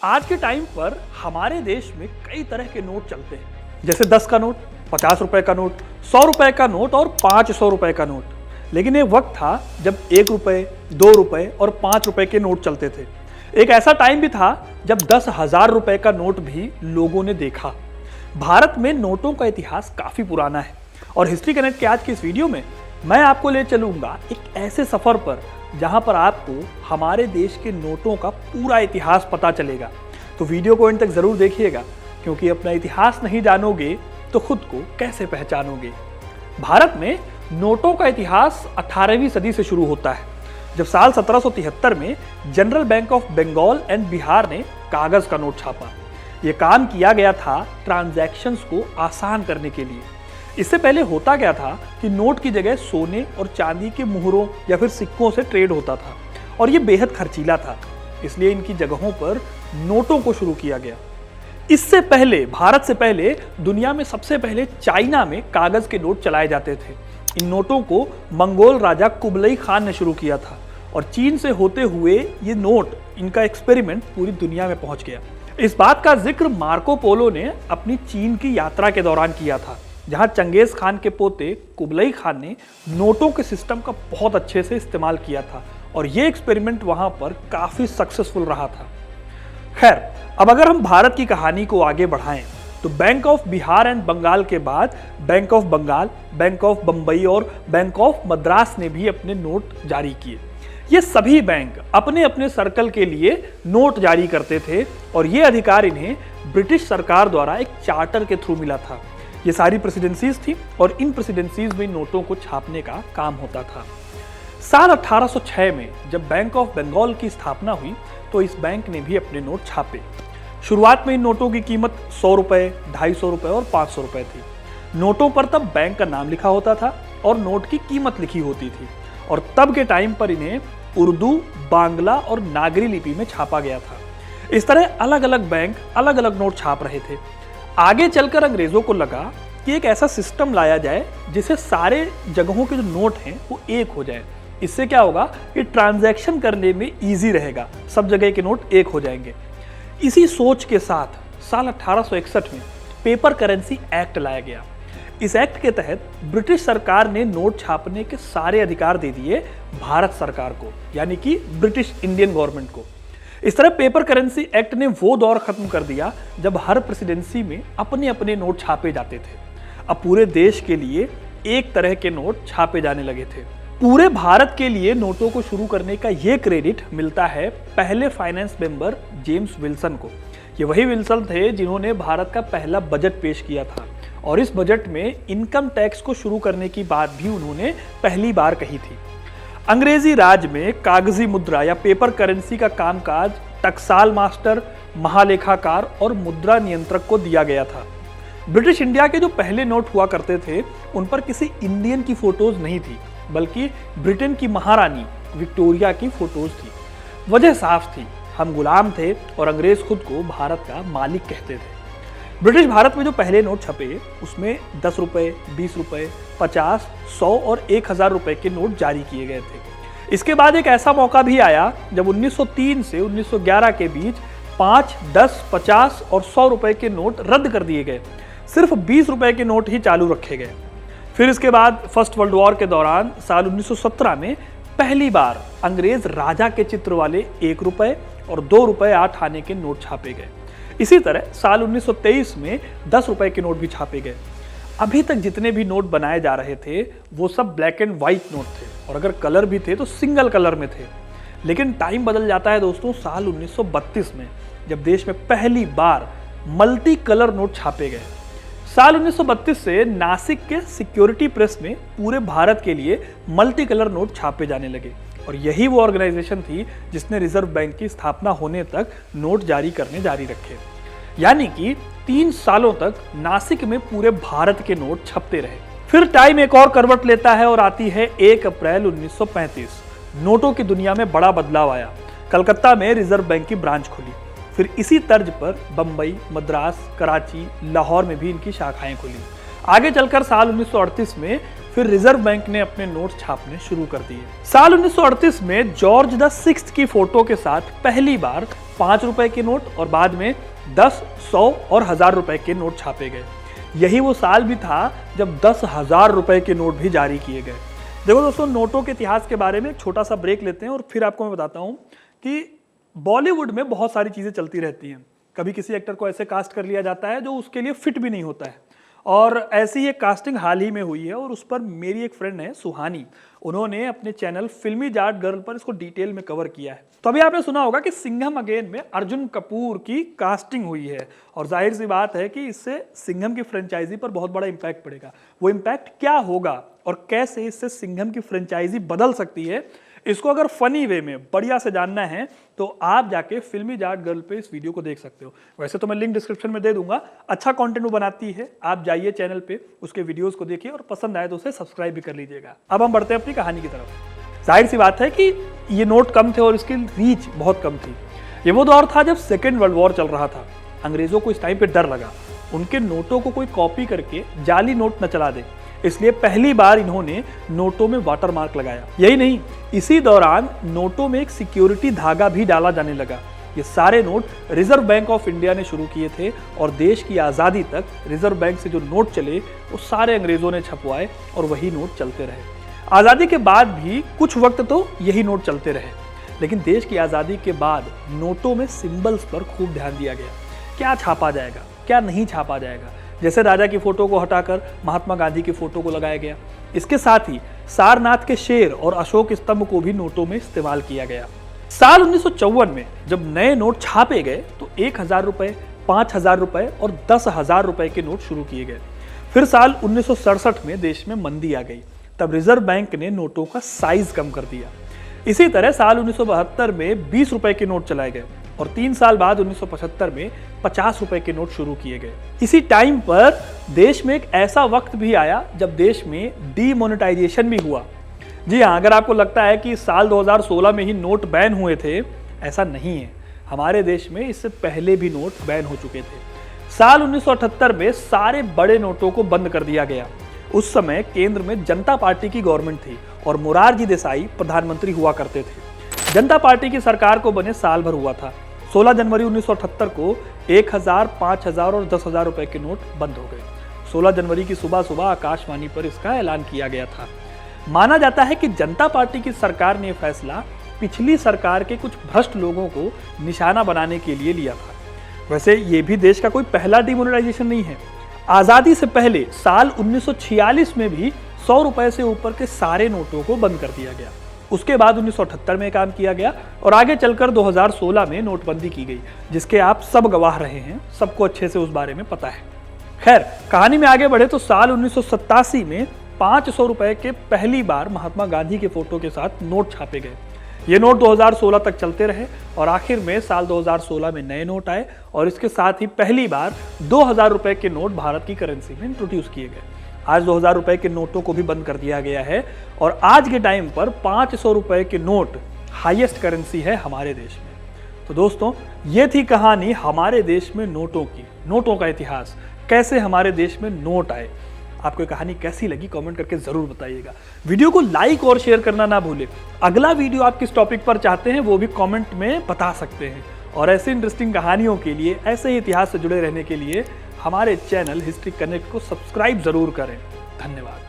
आज के टाइम पर हमारे देश में कई तरह के नोट चलते हैं, जैसे 10 का नोट, 50 रुपए का नोट, 100 रुपए का नोट और 500 रुपए का नोट। लेकिन एक वक्त था जब 1 रुपए, 2 रुपए और 5 रुपए के नोट चलते थे। एक ऐसा टाइम भी था जब 10,000 रुपए का नोट भी लोगों ने देखा। भारत में नोटों का इतिहास काफी पुराना है और हिस्ट्री कनेक्ट के आज की इस वीडियो में मैं आपको ले चलूंगा एक ऐसे सफर पर जहां पर आपको हमारे देश के नोटों का पूरा इतिहास पता चलेगा। तो वीडियो को अंत तक जरूर देखिएगा, क्योंकि अपना इतिहास नहीं जानोगे तो खुद को कैसे पहचानोगे। भारत में नोटों का इतिहास 18वीं सदी से शुरू होता है, जब साल 1773 में general bank of Bengal and Bihar ने कागज का नोट छापा। यह काम किया गया था ट्रांजैक्शंस को आसान करने के लिए। इससे पहले होता क्या था कि नोट की जगह सोने और चांदी के मुहरों या फिर सिक्कों से ट्रेड होता था और ये बेहद खर्चीला था, इसलिए इनकी जगहों पर नोटों को शुरू किया गया। इससे पहले, भारत से पहले, दुनिया में सबसे पहले चाइना में कागज के नोट चलाए जाते थे। इन नोटों को मंगोल राजा कुबलई खान ने शुरू किया था और चीन से होते हुए ये नोट, इनका एक्सपेरिमेंट पूरी दुनिया में पहुंच गया। इस बात का जिक्र मार्को पोलो ने अपनी चीन की यात्रा के दौरान किया था, जहां चंगेज खान के पोते कुबलई खान ने नोटों के सिस्टम का बहुत अच्छे से इस्तेमाल किया था और ये एक्सपेरिमेंट वहां पर काफी सक्सेसफुल रहा था। खैर, अब अगर हम भारत की कहानी को आगे बढ़ाएं तो bank of Bihar and Bengal के बाद bank of Bengal, bank of Bombay और बैंक ऑफ मद्रास ने भी अपने नोट जारी किए। ये सभी बैंक अपने अपने सर्कल के लिए नोट जारी करते थे और ये अधिकार इन्हें ब्रिटिश सरकार द्वारा एक चार्टर के थ्रू मिला था। ये सारी प्रेसिडेंसीज थी और इन प्रेसिडेंसीज में नोटों को छापने का काम होता था। साल 1806 में जब बैंक ऑफ बंगाल की स्थापना हुई तो इस बैंक ने भी अपने नोट छापे। शुरुआत में इन नोटों की कीमत 100 रुपए, 250 रुपए और 500 रुपए थी। नोटों पर तब बैंक का नाम लिखा होता था और नोट की कीमत लिखी होती थी और तब के टाइम पर इन्हें उर्दू, बांग्ला और नागरी लिपि में छापा गया था। इस तरह अलग अलग बैंक अलग अलग नोट छाप रहे थे। आगे चलकर अंग्रेजों को लगा कि एक ऐसा सिस्टम लाया जाए जिससे सारे जगहों के जो नोट हैं वो एक हो जाए। इससे क्या होगा कि ट्रांजैक्शन करने में इजी रहेगा, सब जगह के नोट एक हो जाएंगे। इसी सोच के साथ साल 1861 में पेपर करेंसी एक्ट लाया गया। इस एक्ट के तहत ब्रिटिश सरकार ने नोट छापने के सारे अधिकार दे दिए भारत सरकार को, यानी कि ब्रिटिश इंडियन गवर्नमेंट को। इस तरह पेपर करेंसी एक्ट ने वो दौर खत्म कर दिया जब हर प्रेसिडेंसी में अपने अपने नोट छापे जाते थे। अब पूरे देश के लिए एक तरह के नोट छापे जाने लगे थे। पूरे भारत के लिए नोटों को शुरू करने का ये क्रेडिट मिलता है पहले फाइनेंस मेंबर जेम्स विल्सन को। ये वही विल्सन थे जिन्होंने भारत का पहला बजट पेश किया था और इस बजट में इनकम टैक्स को शुरू करने की बात भी उन्होंने पहली बार कही थी। अंग्रेजी राज में कागजी मुद्रा या पेपर करेंसी का कामकाज टकसाल मास्टर, महालेखाकार और मुद्रा नियंत्रक को दिया गया था। ब्रिटिश इंडिया के जो पहले नोट हुआ करते थे उन पर किसी इंडियन की फोटोज नहीं थी, बल्कि ब्रिटेन की महारानी विक्टोरिया की फोटोज थी। वजह साफ थी, हम गुलाम थे और अंग्रेज खुद को भारत का मालिक कहते थे। ब्रिटिश भारत में जो पहले नोट छपे उसमें 10 रुपए, 20 रुपए, 50, 100 और 1000 रुपए के नोट जारी किए गए थे। इसके बाद एक ऐसा मौका भी आया जब 1903 से 1911 के बीच 5, 10, 50 और 100 रुपए के नोट रद्द कर दिए गए। सिर्फ 20 रुपए के नोट ही चालू रखे गए। फिर इसके बाद फर्स्ट वर्ल्ड वॉर के दौरान साल 1917 में पहली बार अंग्रेज राजा के चित्र वाले 1 रुपए और 2 रुपए 8 आने के नोट छापे गए। इसी तरह साल 1923 में 10 रुपए के नोट भी छापे गए। अभी तक जितने भी नोट बनाए जा रहे थे वो सब ब्लैक एंड व्हाइट नोट थे और अगर कलर भी थे तो सिंगल कलर में थे। लेकिन टाइम बदल जाता है दोस्तों साल 1932 में, जब देश में पहली बार मल्टी कलर नोट छापे गए। साल 1932 से नासिक के सिक्योरिटी प्रेस में पूरे भारत के लिए मल्टी कलर नोट छापे जाने लगे और यही वो ऑर्गेनाइजेशन थी जिसने रिजर्व बैंक की स्थापना होने तक नोट जारी करने जारी रखे। यानी कि 3 सालों तक नासिक में पूरे भारत के नोट छपते रहे। फिर टाइम एक और करवट लेता है और आती है 1 अप्रैल 1935। नोटों की दुनिया में बड़ा बदलाव आया। कलकत्ता में रिजर्व बैंक की ब्रांच खुली। फिर इसी तर्ज पर बंबई, मद्रास, कराची, लाहौर में भी इनकी शाखाएं खुली। आगे चलकर साल 1938 में फिर रिजर्व बैंक ने अपने नोट छापने शुरू कर दिए। साल 1938 में जॉर्ज द 6th की फोटो के साथ पहली बार 5 रुपए के नोट और बाद में 10, 100 और 1000 रुपए के नोट छापे गए। यही वो साल भी था जब 10,000 रुपए के नोट भी जारी किए गए। देखो दोस्तों, नोटों के इतिहास के बारे में एक छोटा सा ब्रेक लेते हैं और फिर आपको मैं बताता हूं कि बॉलीवुड में बहुत सारी चीजें चलती रहती हैं। कभी किसी एक्टर को ऐसे कास्ट कर लिया जाता है जो उसके लिए फिट भी नहीं होता है, और ऐसी ही एक कास्टिंग हाल ही में हुई है और उस पर मेरी एक फ्रेंड है सुहानी, उन्होंने अपने चैनल फिल्मी जाट गर्ल पर इसको डिटेल में कवर किया है। तो अभी आपने सुना होगा कि सिंघम अगेन में अर्जुन कपूर की कास्टिंग हुई है और जाहिर सी बात है कि इससे सिंघम की फ्रेंचाइजी पर बहुत बड़ा इंपैक्ट पड़ेगा। वो इंपैक्ट क्या होगा और कैसे इससे सिंघम की फ्रेंचाइजी बदल सकती है, इसको अगर फनी वे में बढ़िया से जानना है तो आप जाके फिल्मी जाट गर्ल पे इस वीडियो को देख सकते हो। वैसे तो मैं लिंक डिस्क्रिप्शन में दे दूंगा, अच्छा कंटेंट वो बनाती है, आप जाइए चैनल पे, उसके वीडियोस को देखिए और पसंद आए तो उसे सब्सक्राइब भी कर लीजिएगा। अब हम बढ़ते हैं अपनी कहानी की तरफ। जाहिर सी बात है कि ये नोट कम थे और इसकी रीच बहुत कम थी। ये वो दौर था जब सेकेंड वर्ल्ड वॉर चल रहा था। अंग्रेजों को इस टाइम पे डर लगा उनके नोटों को कोई कॉपी करके जाली नोट न चला दे, इसलिए पहली बार इन्होंने नोटों में वाटरमार्क लगाया। यही नहीं, इसी दौरान नोटों में एक सिक्योरिटी धागा भी डाला जाने लगा। ये सारे note reserve bank of India ने शुरू किए थे और देश की आज़ादी तक रिजर्व बैंक से जो नोट चले वो सारे अंग्रेजों ने छपवाए और वही नोट चलते रहे। आज़ादी के बाद भी कुछ वक्त तो यही नोट चलते रहे, लेकिन देश की आज़ादी के बाद नोटों में सिंबल्स पर खूब ध्यान दिया गया। क्या छापा जाएगा, क्या नहीं छापा जाएगा। जैसे राजा की फोटो को हटाकर महात्मा गांधी की फोटो को लगाया गया। इसके साथ ही सारनाथ के शेर और अशोक स्तंभ को भी नोटों में इस्तेमाल किया गया। साल 1954 में जब नए नोट छापे गए तो 1000 रुपए, 5000 रुपए और 10,000 रुपए के नोट शुरू किए गए। फिर साल 1967 में देश में मंदी आ गई, तब रिजर्व बैंक ने नोटों का साइज कम कर दिया। इसी तरह साल 1972 में 20 रुपए के नोट चलाए गए और 3 साल बाद 1975 में 50 रुपए के नोट शुरू किए गए। इसी टाइम पर देश में एक ऐसा वक्त भी आया जब देश में डीमोनेटाइजेशन भी हुआ। जी हाँ, अगर आपको लगता है कि साल 2016 में ही नोट बैन हुए थे, ऐसा नहीं है। हमारे देश में इससे पहले भी नोट बैन हो चुके थे। साल 1978 में सारे बड़े नोटों को बंद कर दिया गया। उस समय केंद्र में जनता पार्टी की गवर्नमेंट थी और मोरारजी देसाई प्रधानमंत्री हुआ करते थे। जनता पार्टी की सरकार को बने साल भर हुआ था। 16 जनवरी 1978 को 1000, 5000 और 10,000 रुपए के नोट बंद हो गए। 16 जनवरी की सुबह सुबह आकाशवाणी पर इसका ऐलान किया गया था। माना जाता है कि जनता पार्टी की सरकार ने फैसला पिछली सरकार के कुछ भ्रष्ट लोगों को निशाना बनाने के लिए लिया था। वैसे ये भी देश का कोई पहला डिमोनेटाइजेशन नहीं है। आज़ादी से पहले साल 1946 में भी 100 रुपए से ऊपर के सारे नोटों को बंद कर दिया गया। उसके बाद 1978 में काम किया गया और आगे चलकर 2016 में नोटबंदी की गई, जिसके आप सब गवाह रहे हैं, सबको अच्छे से उस बारे में पता है। खैर, कहानी में आगे बढ़े तो साल 1987 में 500 रुपए के पहली बार महात्मा गांधी के फोटो के साथ नोट छापे गए। ये नोट 2016 तक चलते रहे और आखिर में साल 2016 में नए नोट आए और इसके साथ ही पहली बार 2000 रुपए के नोट भारत की करेंसी में इंट्रोड्यूस किए गए। आज 2000 रुपए के नोटों को भी बंद कर दिया गया है और आज के टाइम पर 500 रुपए के नोट हाईएस्ट करेंसी है हमारे देश में। तो दोस्तों, ये थी कहानी हमारे देश में नोटों की, नोटों का इतिहास, कैसे हमारे देश में नोट आए। आपको ये कहानी कैसी लगी कमेंट करके जरूर बताइएगा। वीडियो को लाइक और शेयर करना ना भूलें। अगला वीडियो आप किस टॉपिक पर चाहते हैं वो भी कमेंट में बता सकते हैं। और ऐसे इंटरेस्टिंग कहानियों के लिए, ऐसे ही इतिहास से जुड़े रहने के लिए हमारे चैनल हिस्ट्री कनेक्ट को सब्सक्राइब जरूर करें। धन्यवाद।